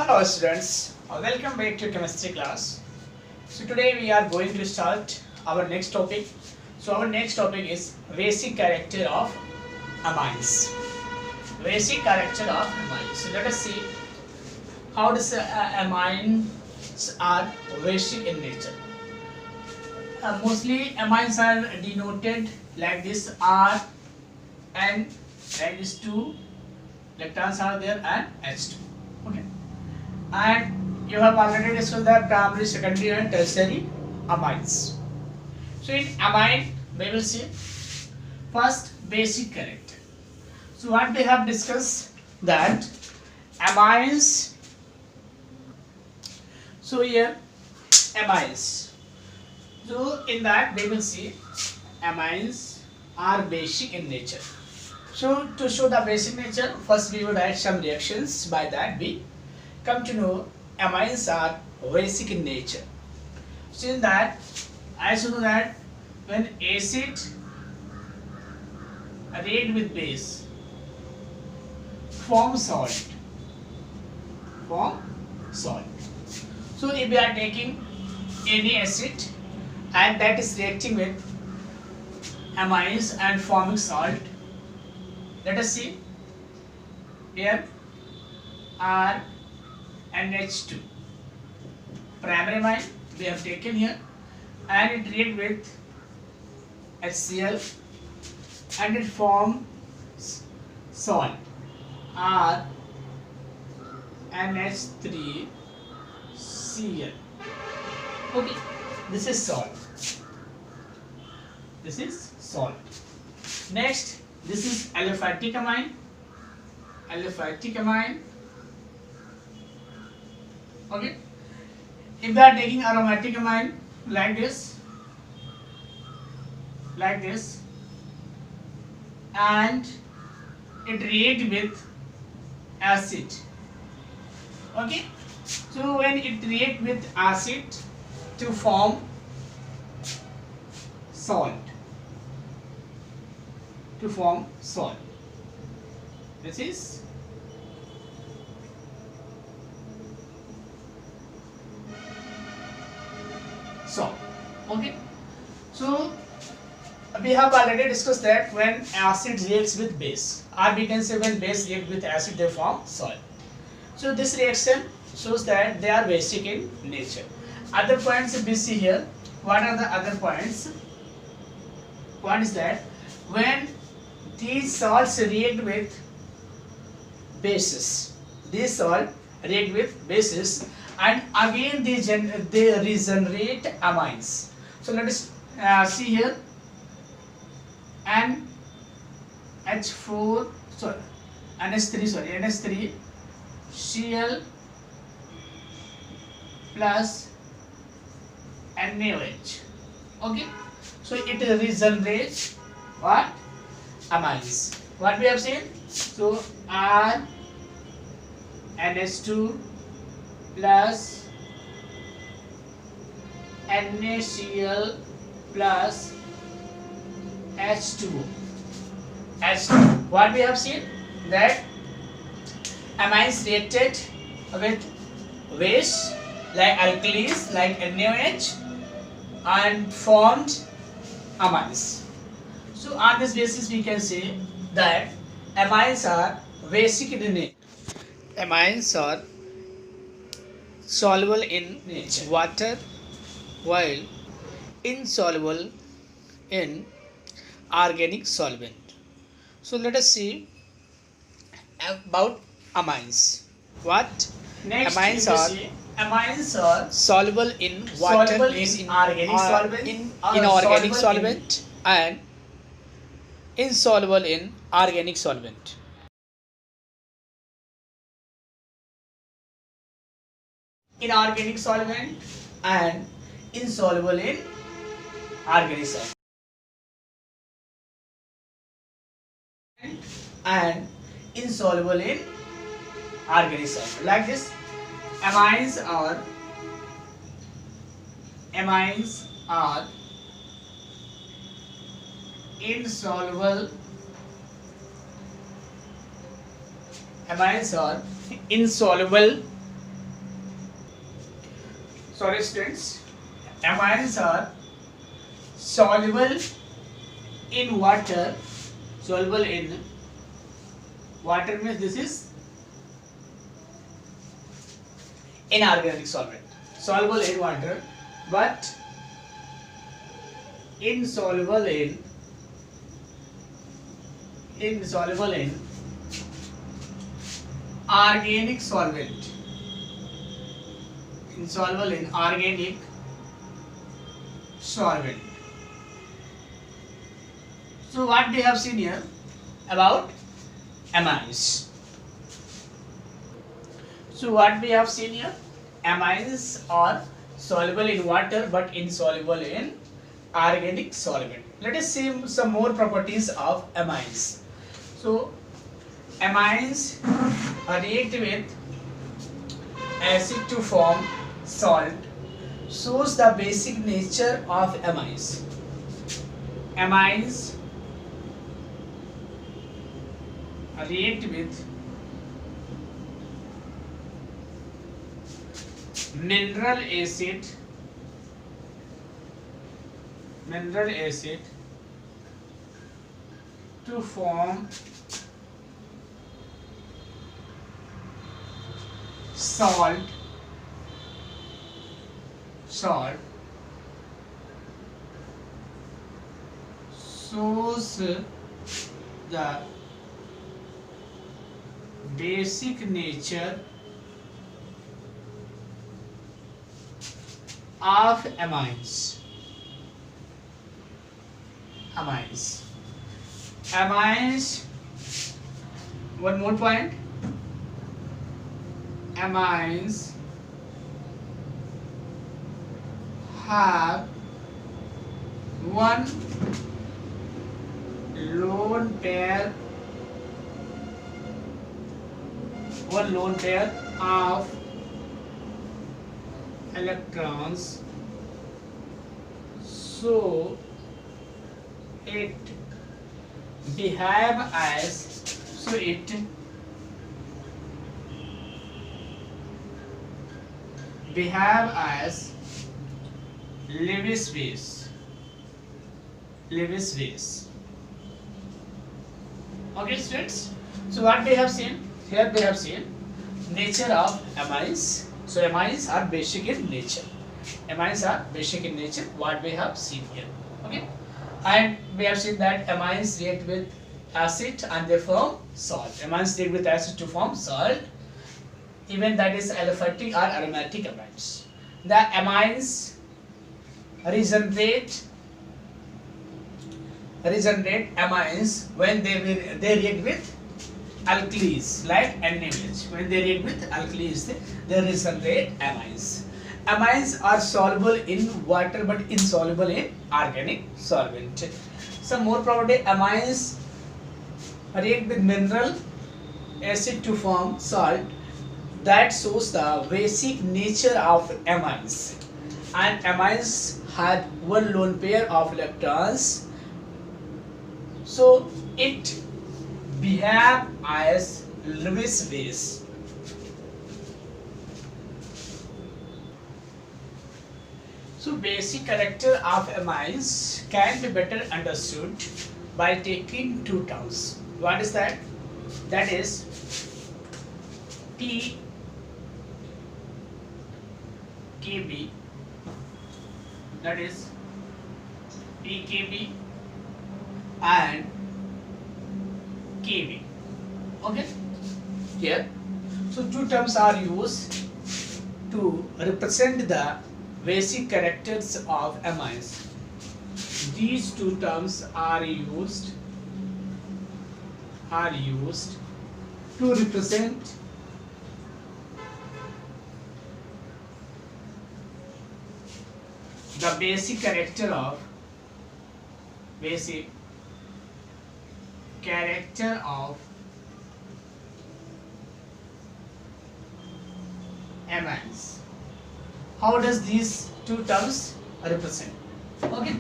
Hello students, welcome back to chemistry class. So today we are going to start our next topic. So our next topic is basic character of amines. Basic character of amines. So let us see how does amines are basic in nature. Mostly amines are denoted like this R and like this 2 electrons are there and H2. Okay. And you have already discussed the primary, secondary and tertiary amines. So in amine we will see first basic character. So what we have discussed that amines, so here amines, so in that we will see amines are basic in nature. So to show the basic nature, first we will write some reactions. By that we come to know amines are basic in nature. So in that, I should know that when acid react with base form salt. So if we are taking any acid and that is reacting with amines and forming salt, let us see here R and H2. Primary amine we have taken here and it react with HCl and it forms salt R and H3Cl. Okay, this is salt. Next, this is aliphatic amine. Okay, if we are taking aromatic amine like this and it react with acid. Okay, so when it react with acid to form salt, this is salt. Okay, so we have already discussed that when acid reacts with base, or we can say when base reacts with acid, they form salt. So this reaction shows that they are basic in nature. Other points we see here. What are the other points? One is that when these salts react with bases, and again they regenerate amines. So let us see here NH3 Cl plus NaOH. Okay, so it regenerates what? Amines. What we have seen? So R NH2 plus NaCl plus H2O. What we have seen? That amines reacted with base like alkalis like NaOH and formed amines. So on this basis we can say that amines are basic in nature. Amines are soluble in water while insoluble in organic solvent. So let us see about amines. What? Next, amines are soluble in water, in organic solvent and insoluble in organic solvent. Inorganic solvent and insoluble in organic solvent. And insoluble in organic solvent. Like this, amines are insoluble. Amines are insoluble sorry students, amines are soluble in water. Soluble in water means this is inorganic solvent. Soluble in water but insoluble in organic solvent. Insoluble in organic solvent. So what we have seen here about amines. So what we have seen here, amines are soluble in water but insoluble in organic solvent. Let us see some more properties of amines. So amines react with acid to form salt, shows the basic nature of amines. Amines react with mineral acid to form salt shows the basic nature of amines. One more point. Amines have one lone pair of electrons, so it behave as Lewis base. Okay students, so what we have seen here, we have seen nature of amines. So amines are basic in nature. What we have seen here. Okay, and we have seen that amines react with acid and they form salt. Amines react with acid to form salt, even that is aliphatic or aromatic amines. The amines regenerate amines when they react with alkalis, like NaOH. When they react with alkalis, they regenerate amines. Amines are soluble in water but insoluble in organic solvent. Some more property: amines react with mineral acid to form salt. That shows the basic nature of amines. And amines had one lone pair of electrons, so it behave as Lewis base. So basic character of amines can be better understood by taking two terms. What is that? That is pKb, that is pKb and Kb. Okay, here so two terms are used to represent the basic characters of amines. These two terms are used to represent the basic character of amines. How does these two terms represent? Okay,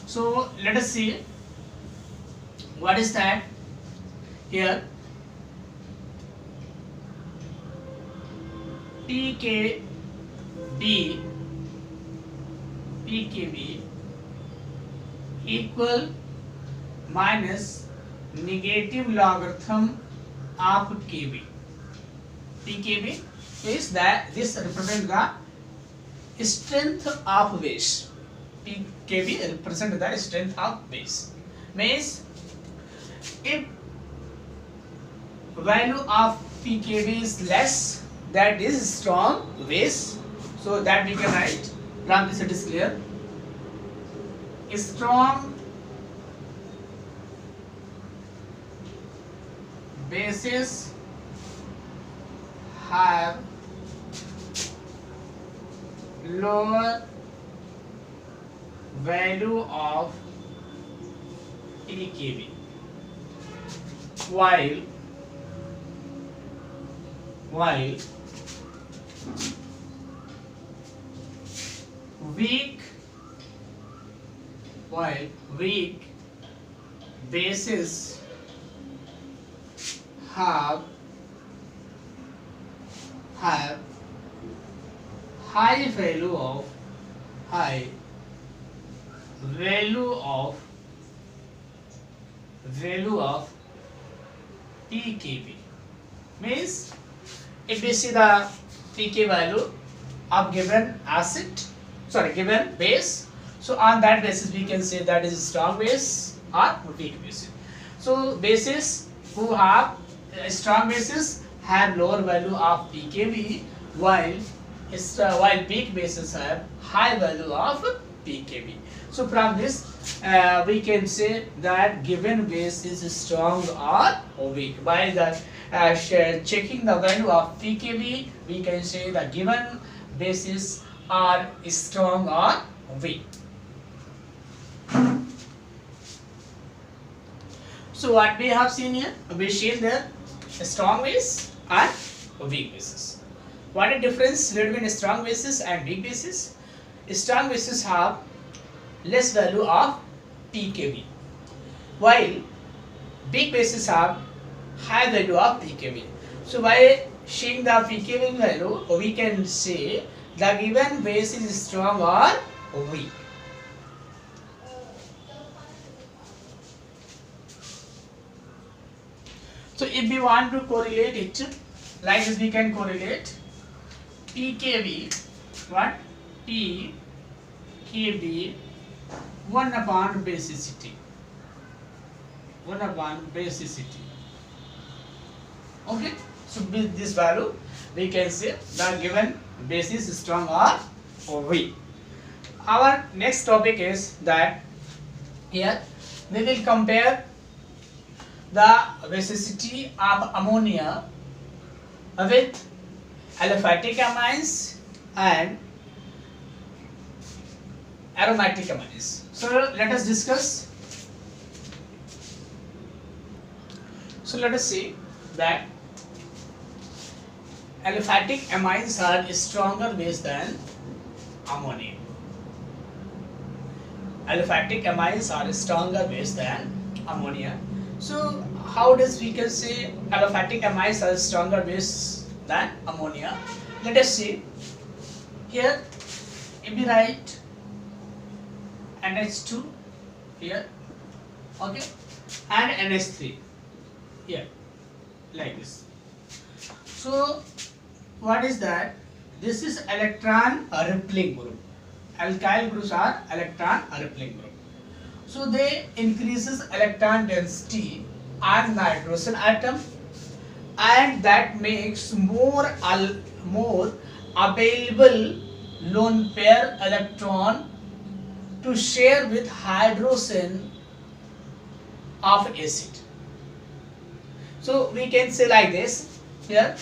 so let us see what is that. Here pKb pKb equal minus negative logarithm of Kb. pKb is that this represents the strength of base. pKb represents the strength of base. Means if value of pKb is less, that is strong base. So that we can write from this, it is clear. Strong bases have lower value of pKb, while weak bases have high value of pKb. Means if we see the pK value of given given base, so on that basis we can say that is strong base or weak base. So bases who have strong bases have lower value of pKb, while weak bases have high value of pKb. So from this we can say that given base is strong or weak. By the checking the value of pKb, we can say the given bases are strong or weak. So what we have seen here, we see there strong base and weak bases. What is the difference between strong bases and weak bases? Strong bases have less value of pKb, while weak bases have high value of pKb. So by seeing the pKb value, we can say the given base is strong or weak. So if we want to correlate it, like this we can correlate pKb, what? pKb 1 upon basicity. 1 upon basicity. Okay, so with this value we can say the given base is strong or weak. Our next topic is that here we will compare the basicity of ammonia with aliphatic amines and aromatic amines. So let us discuss. So let us see that aliphatic amines are stronger base than ammonia. Aliphatic amines are stronger base than ammonia. So how does we can say aliphatic amines are stronger base than ammonia? Let us see. Here if we write NH2 here, okay, and NH3 here, like this. So what is that? This is electron repelling group. Alkyl groups are electron repelling group. So they increases electron density on the hydrogen atom, and that makes more available lone pair electron to share with hydrogen of acid. So we can say like this here,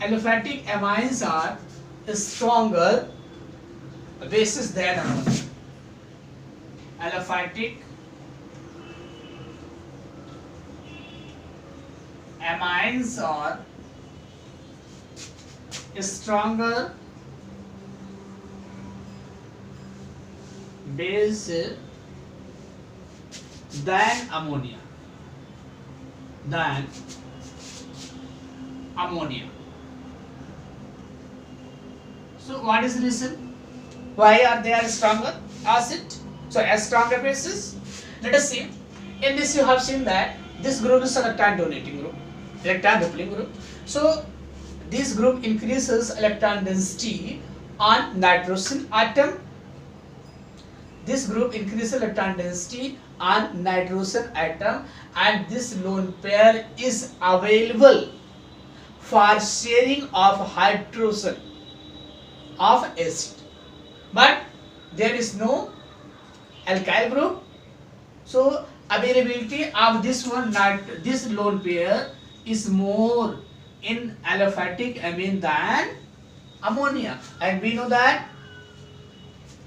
aliphatic amines are stronger bases than ammonia. Aliphatic amines are stronger base than ammonia. So what is the reason? Why are they are stronger acid? So as stronger bases. Let us see. In this you have seen that this group is electron donating group, electron repelling group. So this group increases electron density on nitrogen atom. This group increases electron density on nitrogen atom, and this lone pair is available for sharing of hydrogen of acid. But there is no alkyl group, so availability of this this lone pair is more in aliphatic amine than ammonia, and we know that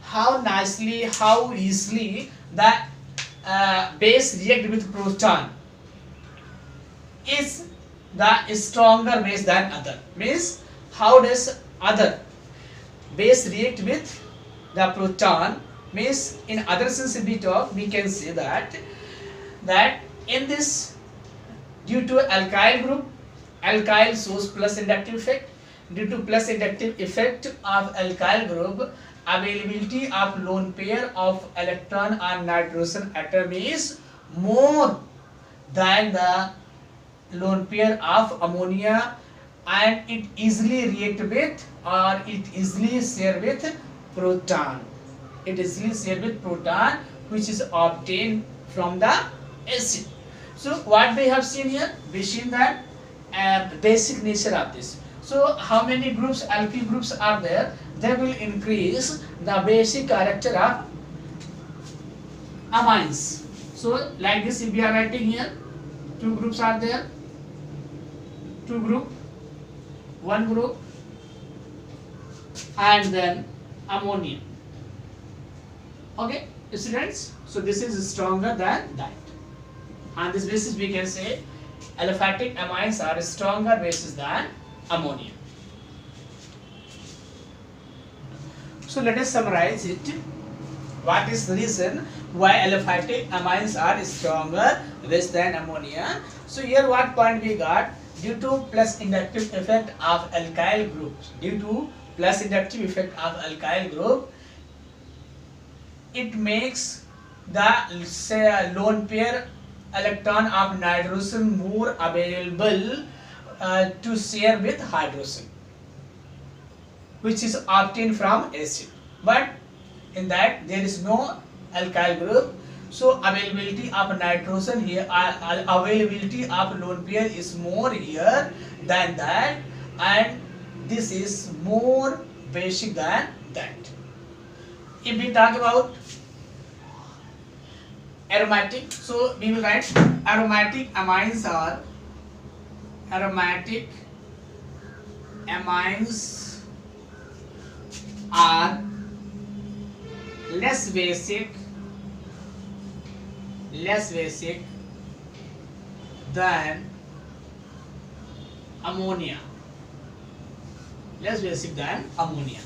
how nicely, how easily that base react with proton is the stronger base than other. Means how does other base react with the proton? Means in other sense if we talk, we can say that in this, due to alkyl group, alkyl shows plus inductive effect. Due to plus inductive effect of alkyl group, availability of lone pair of electron on nitrogen atom is more than the lone pair of ammonia, and it easily react with, or it easily share with proton. It easily share with proton, which is obtained from the acid. So what we have seen here, we seen that basic nature of this. So how many groups, alkyl groups are there? They will increase the basic character of amines. So like this, if we are writing here, two groups are there, two group, one group, and then ammonia. Okay, students. So this is stronger than that. On this basis, we can say aliphatic amines are stronger bases than ammonia. So let us summarize it. What is the reason why aliphatic amines are stronger base than ammonia? So here what point we got? Due to plus inductive effect of alkyl groups. Due to plus inductive effect of alkyl group, it makes the lone pair electron of nitrogen more available to share with hydrogen, which is obtained from acid. But in that there is no alkyl group, so availability of nitrogen here, availability of lone pair is more here than that, and this is more basic than that. If we talk about aromatic, so we will write aromatic amines are less basic than ammonia. Less basic than ammonia.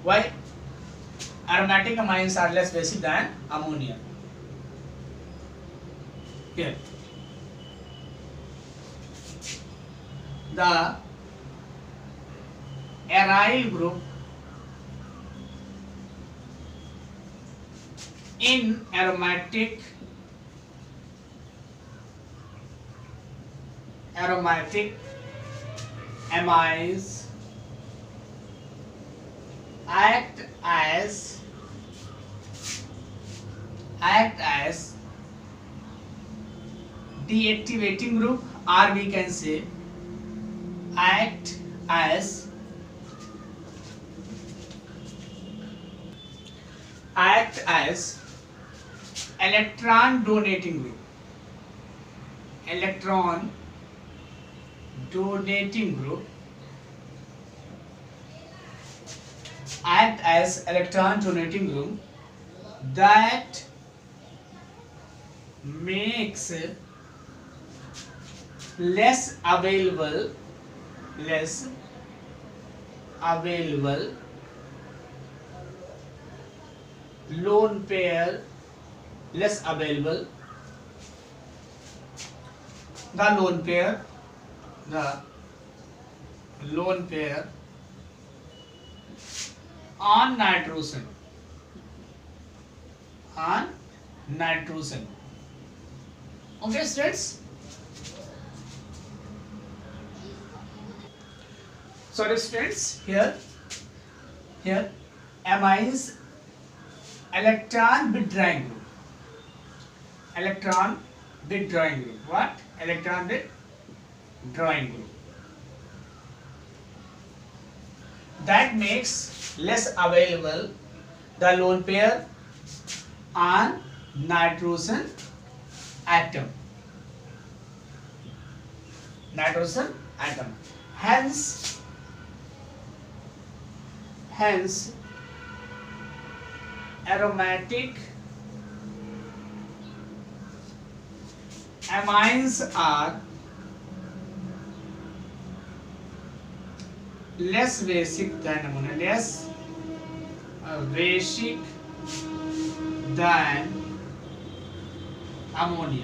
Why aromatic amines are less basic than ammonia? Here, the aryl group in aromatic amines act as deactivating group, or we can say act as electron donating group. Electron donating group act as electron donating group that makes less available lone pair, less available the lone pair on nitrogen. On nitrogen. Okay, students. Sorry, students. Here, amines electron withdrawing group. Electron withdrawing group. What? Electron withdrawing group. That makes less available the lone pair on nitrogen atom. Nitrogen atom. Hence aromatic amines are less basic than ammonia, less basic than ammonia.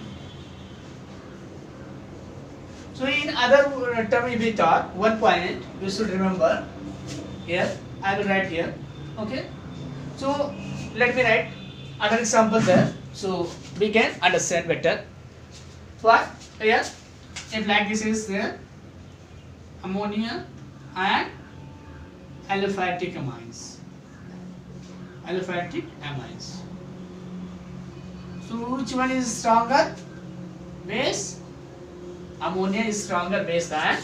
So in other term, if we talk, one point you should remember here. I will write here. Okay. So let me write another example there, so we can understand better. What here? If like this is there, ammonia and aliphatic amines. Aliphatic amines. So which one is stronger base? Ammonia is stronger base than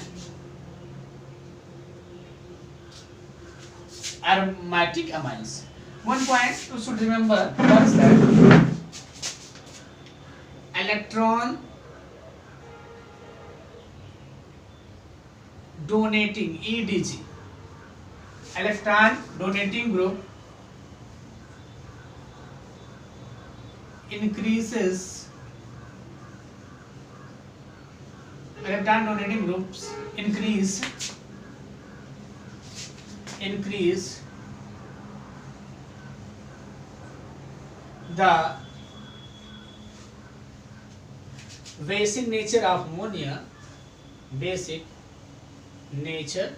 aromatic amines. One point you should remember, what is that? Electron donating EDG. Electron donating group increases. Electron donating groups increase the basic nature of ammonia. Basic nature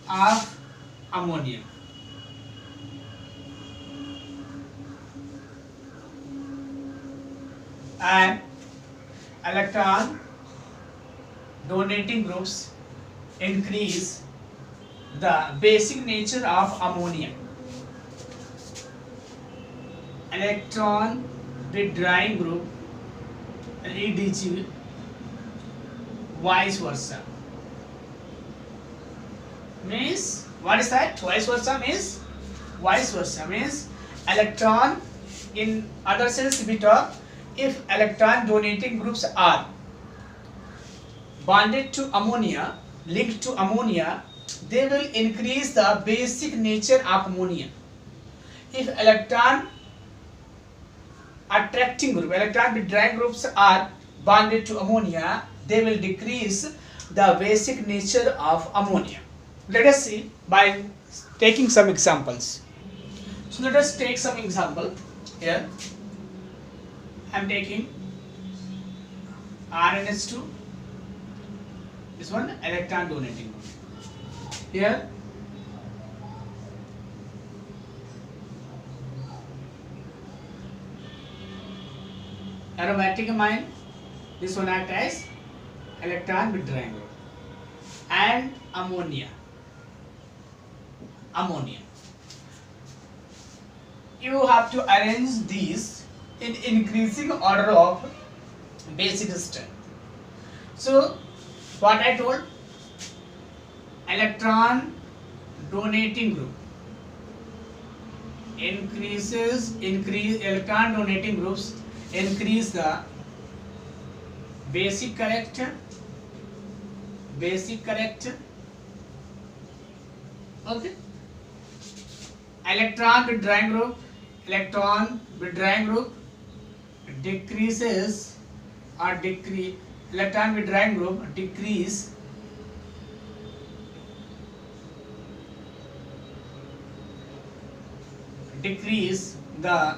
of ammonia. And electron donating groups increase the basic nature of ammonia. Electron withdrawing group EDG, vice versa. Means what is that? Vice versa means electron, in other sense we talk, if electron donating groups are bonded to ammonia, linked to ammonia, they will increase the basic nature of ammonia. If electron attracting group, electron withdrawing groups are bonded to ammonia, they will decrease the basic nature of ammonia. Let us see by taking some examples. So let us take some example here. I am taking RNH2, this one electron donating group. Here aromatic amine, this one act as electron withdrawing group, and ammonia. You have to arrange these in increasing order of basic strength. So what I told, electron donating group electron donating groups increase the basic character. Okay. Electron withdrawing group decreases or electron withdrawing group decrease the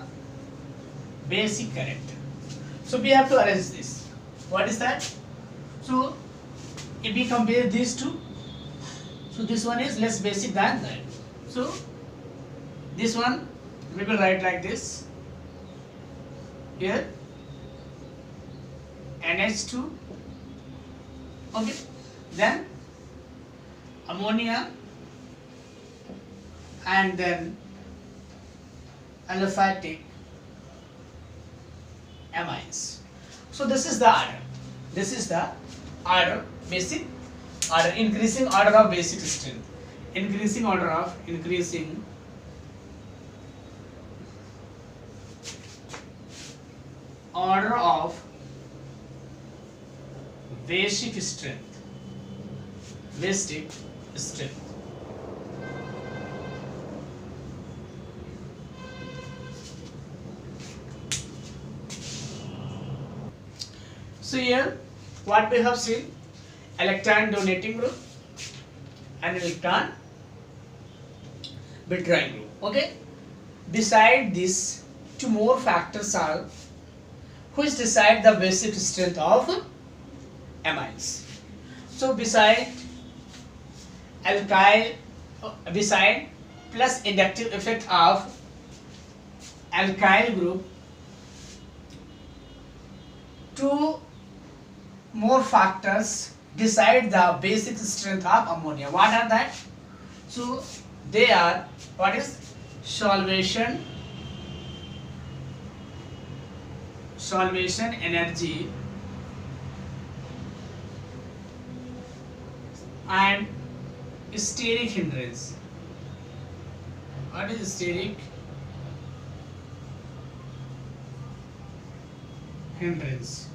basic character. So we have to arrange this. What is that? So if we compare these two, so this one is less basic than that. So this one we will write like this. Here NH2. Okay. Then ammonia, and then aliphatic amines. So this is the order. This is the order, basic order, increasing order of basic strength. Increasing order of basic strength. Basic strength. So here what we have seen, electron donating group and electron withdrawing group. Okay. Beside this, two more factors are which decide the basic strength of amines. So beside plus inductive effect of alkyl group, two more factors decide the basic strength of ammonia. What are that? So they are, what is solvation energy and steric hindrance. What is steric hindrance?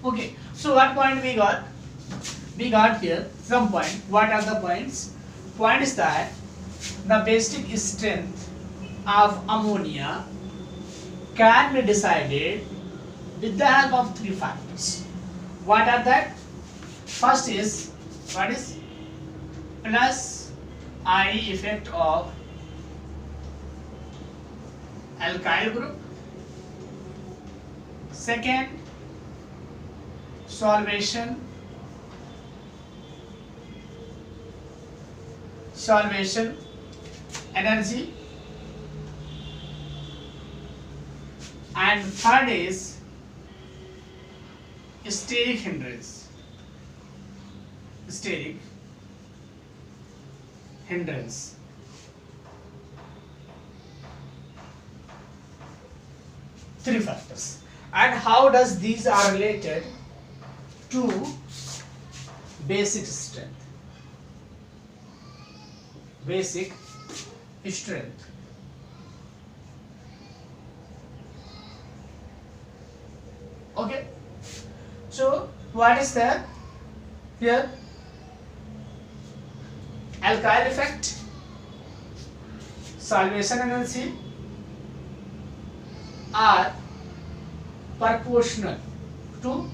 Okay, so what point we got? We got here some point. What are the points? Point is that the basic strength of ammonia can be decided with the help of three factors. What are that? First is, what is plus I effect of alkyl group. Second, solvation energy, and third is steric hindrance. Three factors. And how does these are related to basic strength? Okay. So what is there here? Alkyl effect, solvation energy are proportional to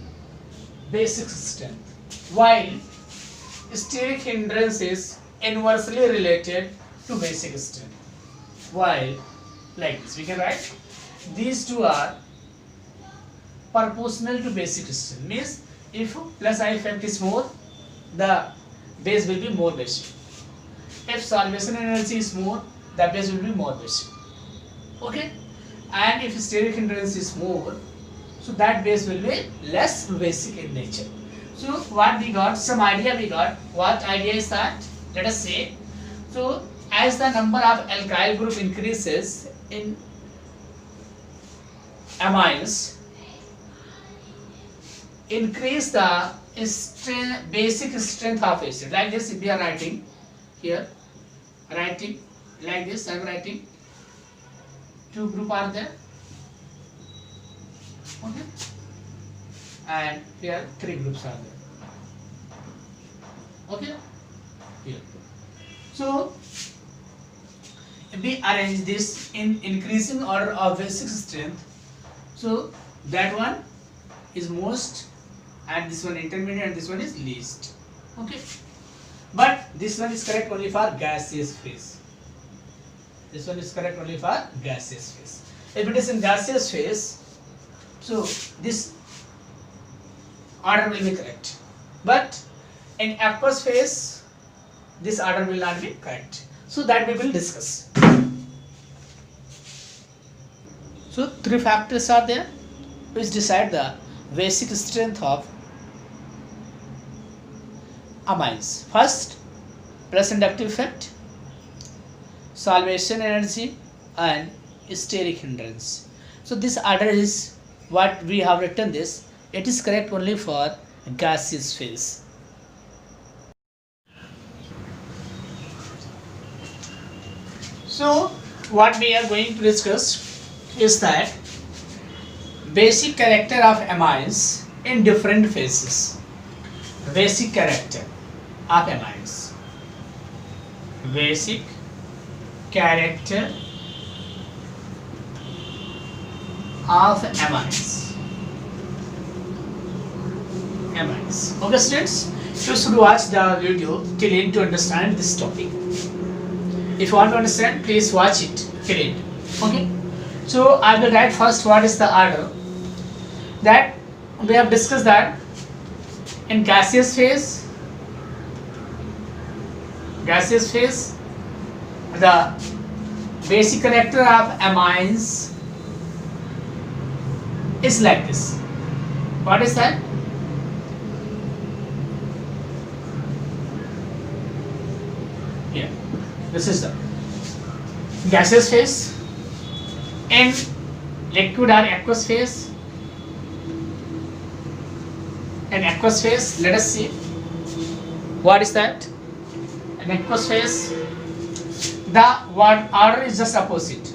basic strength, while steric hindrance is inversely related to basic strength. While like this, we can write these two are proportional to basic strength. Means if plus I effect is more, the base will be more basic. If solvation energy is more, the base will be more basic. Okay, and if steric hindrance is more, so that base will be less basic in nature. So what we got, some idea we got. What idea is that? Let us say, so as the number of alkyl group increases in amines, increase the basic strength of acid. Like this, if we are writing here, writing like this, I am writing two group are there. Okay, and here three groups are there. Okay, here. So if we arrange this in increasing order of basic strength, so that one is most, and this one intermediate, and this one is least. Okay, but this one is correct only for gaseous phase. This one is correct only for gaseous phase. If it is in gaseous phase, so this order will be correct, but in aqueous phase this order will not be correct. So that we will discuss. So three factors are there which decide the basic strength of amines. First, plus inductive effect, solvation energy, and steric hindrance. So this order is what we have written this. It is correct only for gaseous phase. So what we are going to discuss is that basic character of amines in different phases. Basic character of amines. Basic character of amines. Amines. Okay, students, you should watch the video till end to understand this topic. If you want to understand, please watch it till end. Okay. So I will write first what is the order. That we have discussed that in gaseous phase, the basic character of amines is like this. What is that? Here. This is the gaseous phase. In liquid or aqueous phase. In aqueous phase, let us see. What is that? In aqueous phase, the one order is just opposite.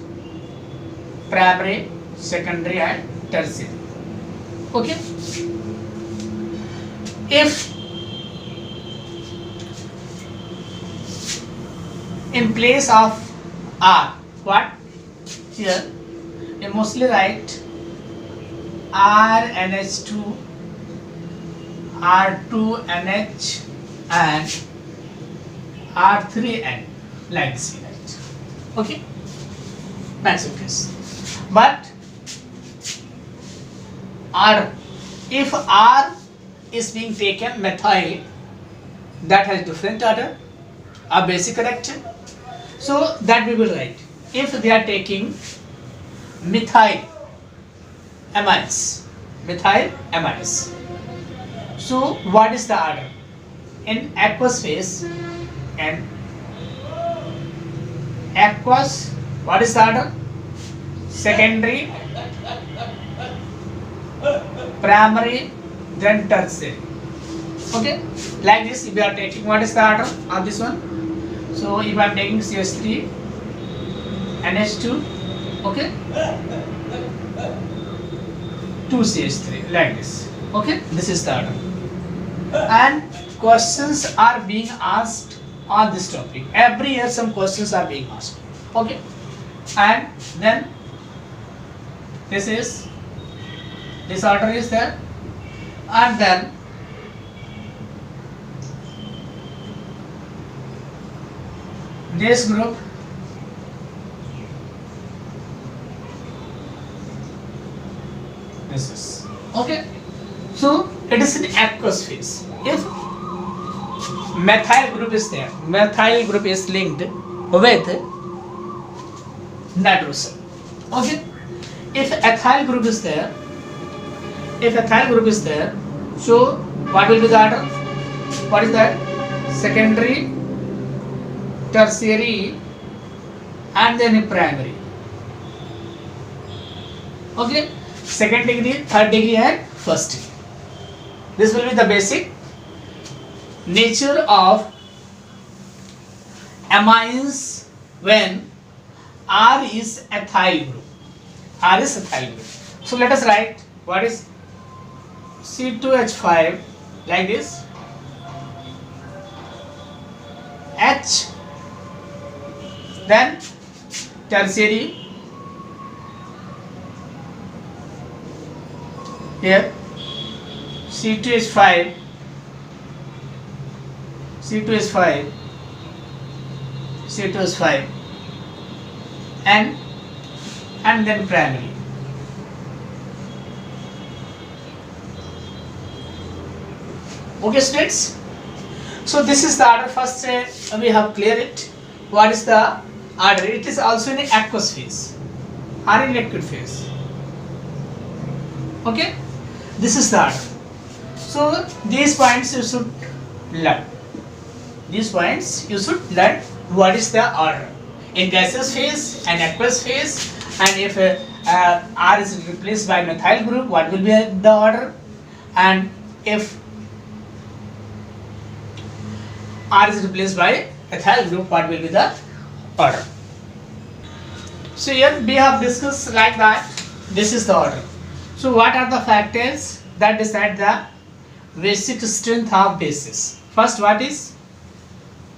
Primary, secondary, and tertiary. Okay. If in place of R, what? Here, you mostly write RNH2, R2NH, and R3N, like this, right? Okay, that's okay. But R, if R is being taken methyl, that has different order, a basic character. So that we will write. If they are taking methyl amines, so what is the order? In aqueous phase, and aqueous, what is the order? Secondary, primary, then tertiary. Okay, like this. If you are taking, what is the order of this one? So if I am taking CH3, NH2, okay, 2CH3, like this. Okay, this is the order. And questions are being asked on this topic. Every year some questions are being asked. Okay, and then this order is there, and then this group, this is okay. So it is in aqueous phase. If methyl group is there, methyl group is linked with nitrogen. Okay. If ethyl group is there, so what will be the order? What is that? Secondary, tertiary, and then primary. Okay, second degree, third degree, and first degree. This will be the basic nature of amines when R is ethyl group. So let us write what is C2H5 like this. H, then tertiary, here C2H5, and then primary. Okay, students. So this is the order. First we have cleared it. what is the order? It is also in aqueous phase or in liquid phase. Okay, this is the order. So these points you should learn. These points you should learn what is the order in gaseous phase and aqueous phase, and if R is replaced by methyl group, what will be the order, and if R is replaced by ethyl group, what will be the order. So here we have discussed like that. This is the order. So what are the factors that decide the basic strength of bases? First, what is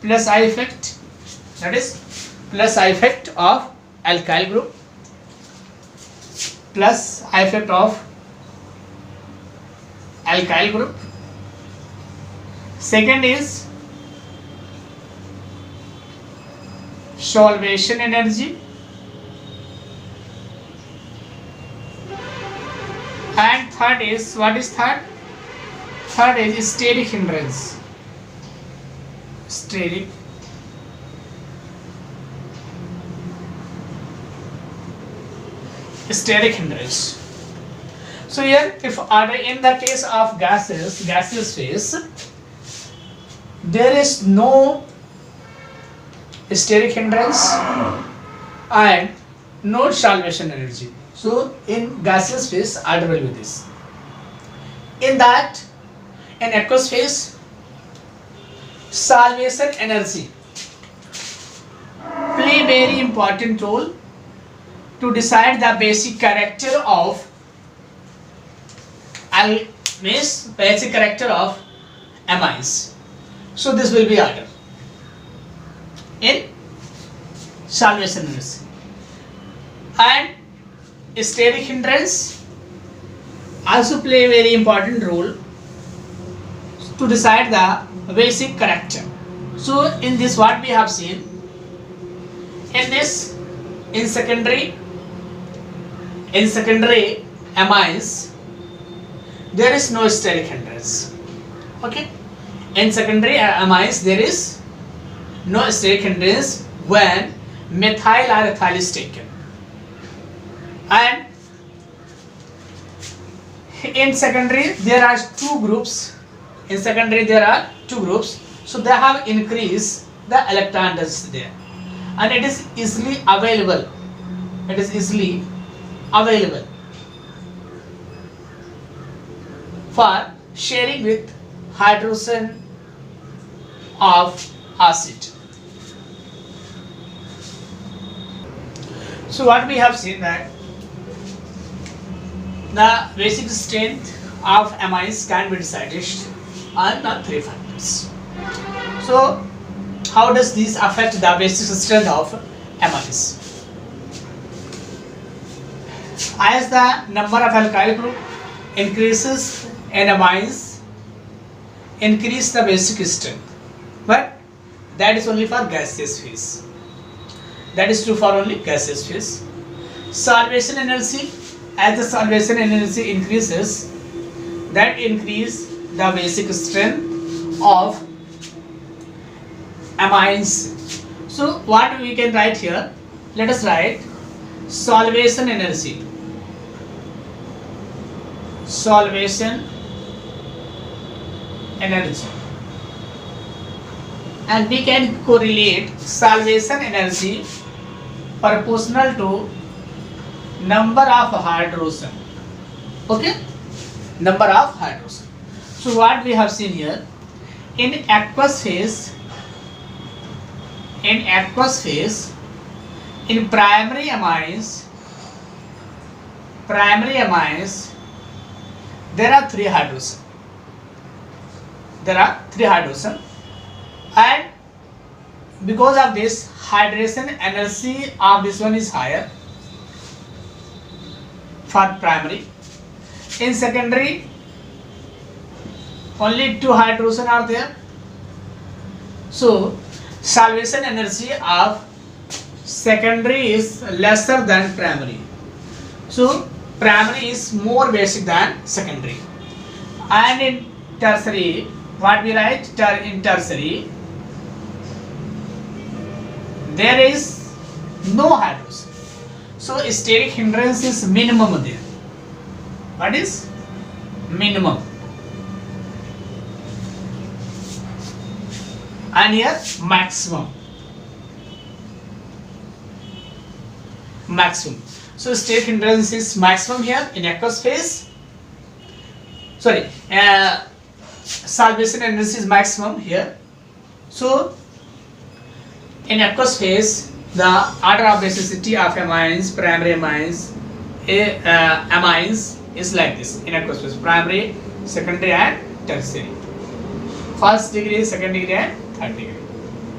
plus I effect? That is plus I effect of alkyl group, plus I effect of alkyl group. Second is solvation energy, and third is, what is third? Third is steric hindrance. Steric hindrance. So here, if in the case of gaseous phase, there is no steric hindrance and no solvation energy. So in gaseous phase, order will be this. In aqueous phase, solvation energy play very important role to decide the basic character of amines. So this will be order in solvation energy. And steric hindrance also play a very important role to decide the basic character. So in this, what we have seen, in secondary amines, there is no steric hindrance. Okay, in secondary amines there is no steric hindrance when methyl or ethyl is taken. And in secondary there are two groups. So they have increased the electron density there, and it is easily available. For sharing with hydrogen of acid. So what we have seen, that the basic strength of amines can be decided on the three factors. So how does this affect the basic strength of amines? As the number of alkyl group increases in amines, increase the basic strength, but that is only for gaseous phase. That is true for only gaseous phase. Solvation energy, as the solvation energy increases, that increase the basic strength of amines. So what we can write here? Let us write solvation energy. And we can correlate solvation energy proportional to number of hydrogen. Okay, number of hydrogen. So what we have seen here, in aqueous phase, in primary amines, there are three hydrogen. And because of this, hydration energy of this one is higher for primary. In secondary, only two hydrogen are there. So solvation energy of secondary is lesser than primary. So primary is more basic than secondary. And in tertiary, what we write in tertiary, there is no hydrogen. So steric hindrance is minimum there. What is minimum? And here maximum. Maximum. So steric hindrance is maximum here in aqueous phase. Sorry, salvation hindrance is maximum here. So in aqueous phase, the order of basicity of amines, primary amines, amines is like this in aqueous phase: primary, secondary, and tertiary. First degree, second degree, and third degree.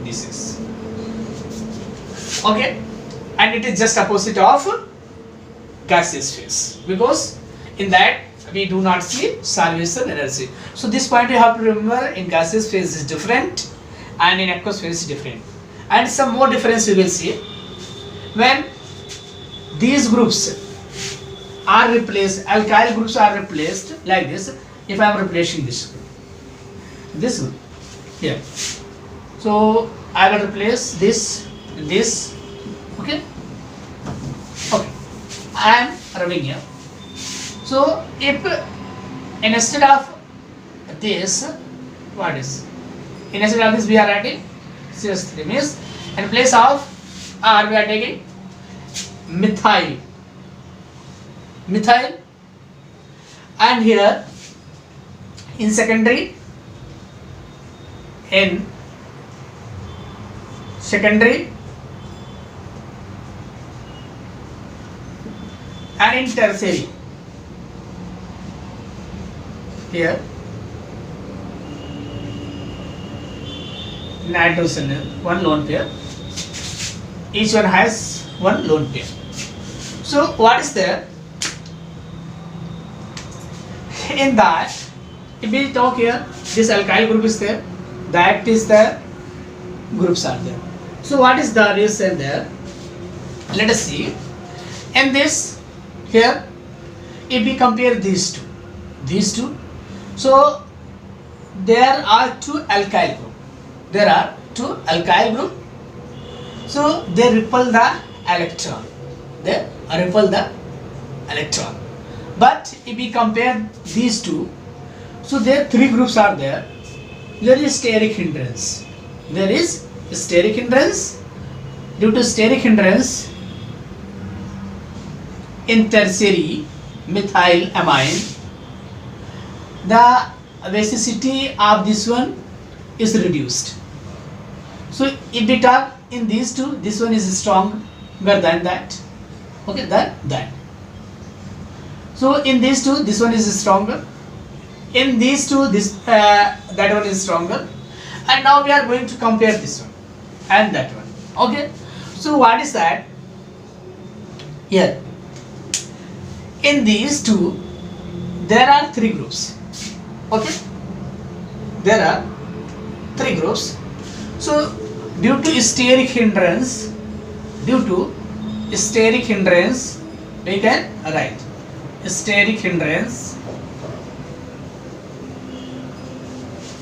This is okay, and it is just opposite of gaseous phase, because in that we do not see salvation energy. So this point you have to remember: in gaseous phase is different, and in aqueous phase is different. And some more difference we will see when these groups are replaced, alkyl groups are replaced like this. If I am replacing this group here, so I will replace this, okay. I am rubbing here. So if instead of this, what is instead of this we are writing CH3, means in place of R we are taking methyl, and here in secondary, and in tertiary, here nitrogen, one lone pair, each one has one lone pair. So what is there in that? If we talk here, this alkyl group is there, that is the groups are there. So what is the reason there? Let us see. In this here, if we compare these two, so there are two alkyl group. So they repel the electron. But if we compare these two, so there three groups are there. There is steric hindrance. Due to steric hindrance in tertiary methyl amine, the basicity of this one is reduced. So if we talk in these two, this one is stronger than that, okay, than that. So in these two, this one is stronger. In these two, that one is stronger. And now we are going to compare this one and that one. Okay. So what is that? Here, in these two, there are three groups. Okay. There are three groups. So due to steric hindrance, we can write steric hindrance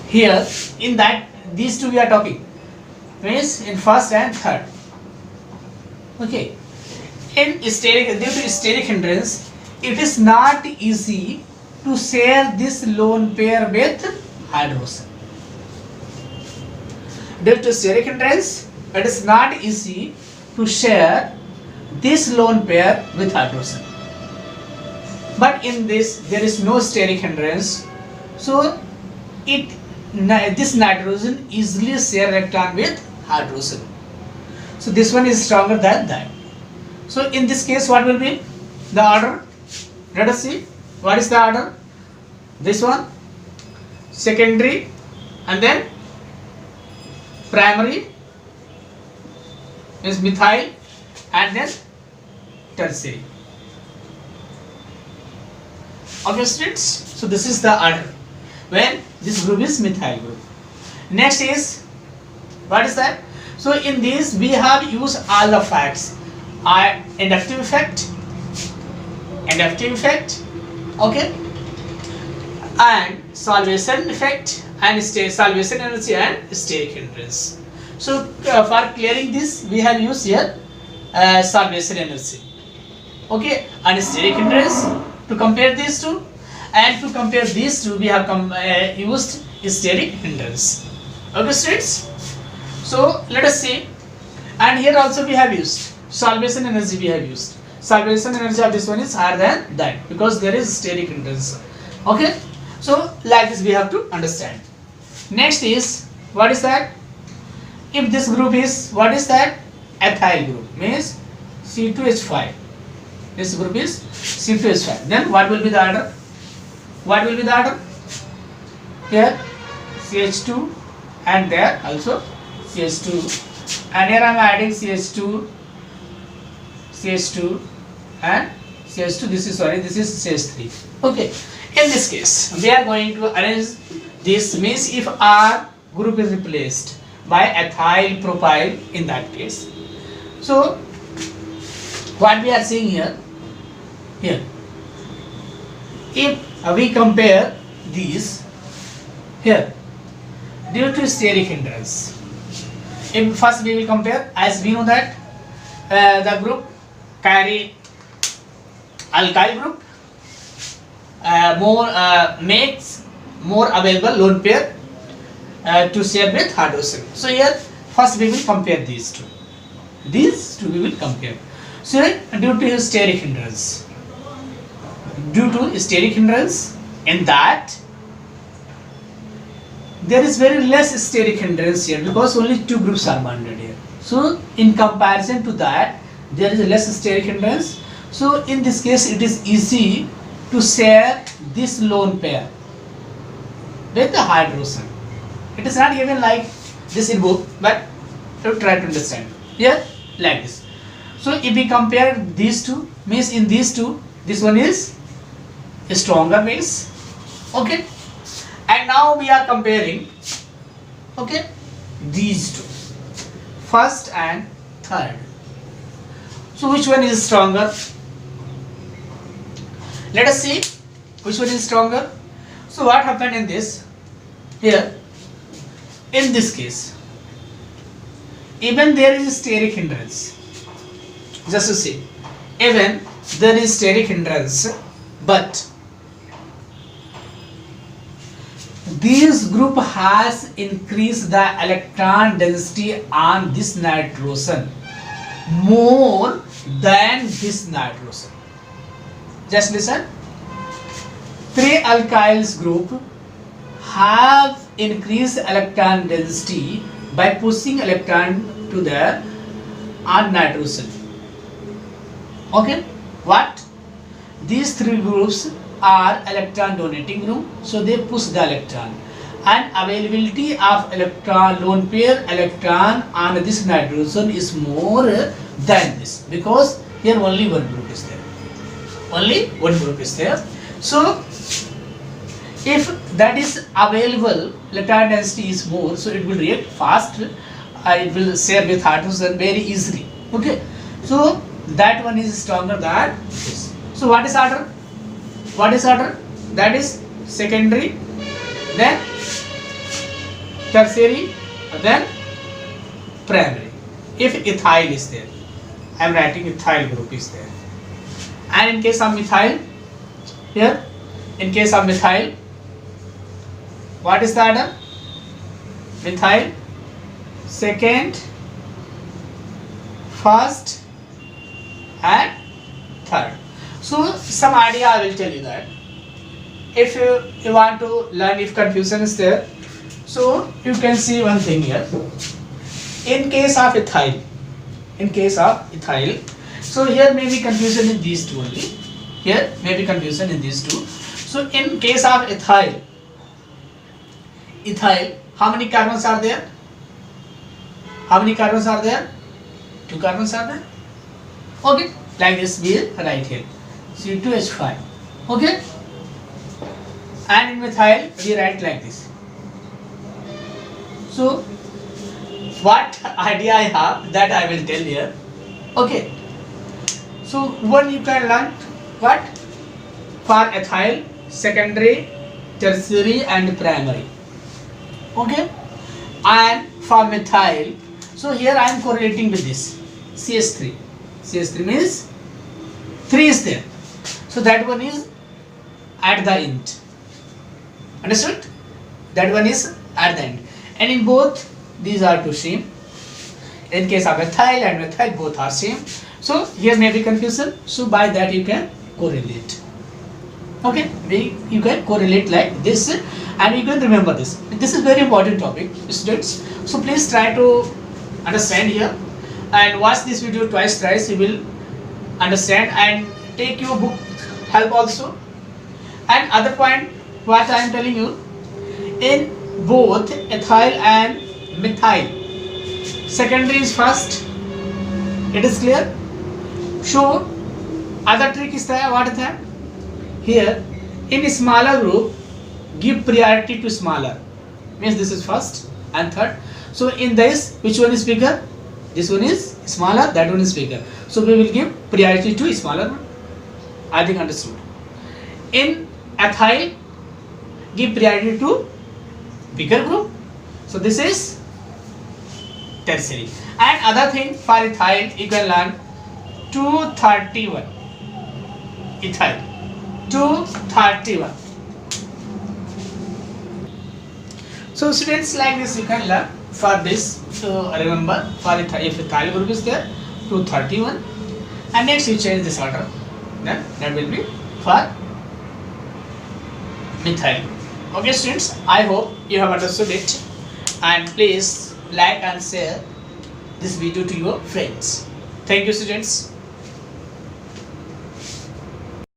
here. In that, these two we are talking, means in first and third. Okay. Due to steric hindrance, it is not easy to share this lone pair with hydrogen. Due to steric hindrance, it is not easy to share this lone pair with hydrogen. But in this, there is no steric hindrance, so this nitrogen easily share electron with hydrogen. So this one is stronger than that. So in this case, what will be the order? Let us see. What is the order? This one, secondary, and then primary is methyl, and then tertiary. Okay, students. So this is the order when this group is methyl group. Next is, what is that? So in this we have used all the facts: inductive effect, okay, and salvation effect, and salvation energy, and steric hindrance. So for clearing this, we have used here salvation energy. Okay, and steric hindrance to compare these two, and to compare these two, we have used steric hindrance. Okay, students. So let us see, and here also we have used salvation energy. We have used salvation energy of this one is higher than that because there is steric hindrance. Okay, so like this we have to understand. Next is, what is that? If this group is, what is that? Ethyl group, means C2H5. This group is C2H5. Then what will be the order? What will be the order? Here CH2 and there also CH2, and here I am adding CH2 and CH2. This is CH3. Okay. In this case, we are going to arrange this, means if R group is replaced by ethyl propyl in that case. So what we are seeing here, if we compare these here due to steric hindrance, if first we will compare, as we know that the group carry alkyl group makes more available lone pair to share with hydrogen. So here first we will compare these two. These two we will compare. So due to steric hindrance, in that there is very less steric hindrance here because only two groups are bonded here. So in comparison to that, there is less steric hindrance. So in this case, it is easy to share this lone pair with the hydrogen. It is not even like this in book, but you try to understand. Here, like this. So if we compare these two, means in these two, this one is a stronger base. Okay. And now we are comparing, okay, these two, first and third. So which one is stronger? Let us see which one is stronger. So what happened in this? Here, in this case, even there is steric hindrance. Just to see, even there is steric hindrance, but this group has increased the electron density on this nitrogen more than this nitrogen. Just listen. 3 alkyls group have increased electron density by pushing electron to the on nitrogen. Okay, what? These 3 groups are electron donating group, so they push the electron, and availability of electron lone pair electron on this nitrogen is more than this because here only one group is there. Only one group is there. So if that is available, electron density is more, so it will react fast. It will share with hydrogen very easily. Okay, so that one is stronger than this. So what is order? What is order? That is secondary, then tertiary, then primary. If ethyl is there, I am writing ethyl group is there. And in case of methyl, here, in case of methyl, what is the order? Methyl, second, first, and third. So some idea I will tell you that. If you want to learn, if confusion is there, so you can see one thing here. In case of ethyl, so here may be confusion in these two only. Here may be confusion in these two. So in case of ethyl, how many carbons are there? How many carbons are there? 2 carbons are there. Okay, like this we will write here. C2H5. Okay, and in methyl we write like this. So what idea I have, that I will tell here. Okay, so one you can learn what? For ethyl, secondary, tertiary and primary. Okay, and for methyl So here I am correlating with this CH3. CH3 means 3 is there. So that one is at the end. Understood? That one is at the end. And in both, these are two same. In case of ethyl and methyl, both are same. So here may be confusion. So by that you can correlate. Okay, you can correlate like this, and you can remember this. This is very important topic, students. So please try to understand here and watch this video twice, thrice. You will understand and take your book help also. And other point, what I am telling you, in both ethyl and methyl, secondary is first. It is clear. So other trick is there. What is that? Here, in smaller group, give priority to smaller. Means this is first and third. So in this, which one is bigger? This one is smaller, that one is bigger. So we will give priority to smaller one. I think understood. In ethyl, give priority to bigger group. So this is tertiary. And other thing for ethyl, you can learn 231. Ethyl. 231. So students, like this you can learn for this. So remember, for if ethyl group is there, 231, and next you change this order, then that will be for methyl. Okay students, I hope you have understood it, and please like and share this video to your friends. Thank you students.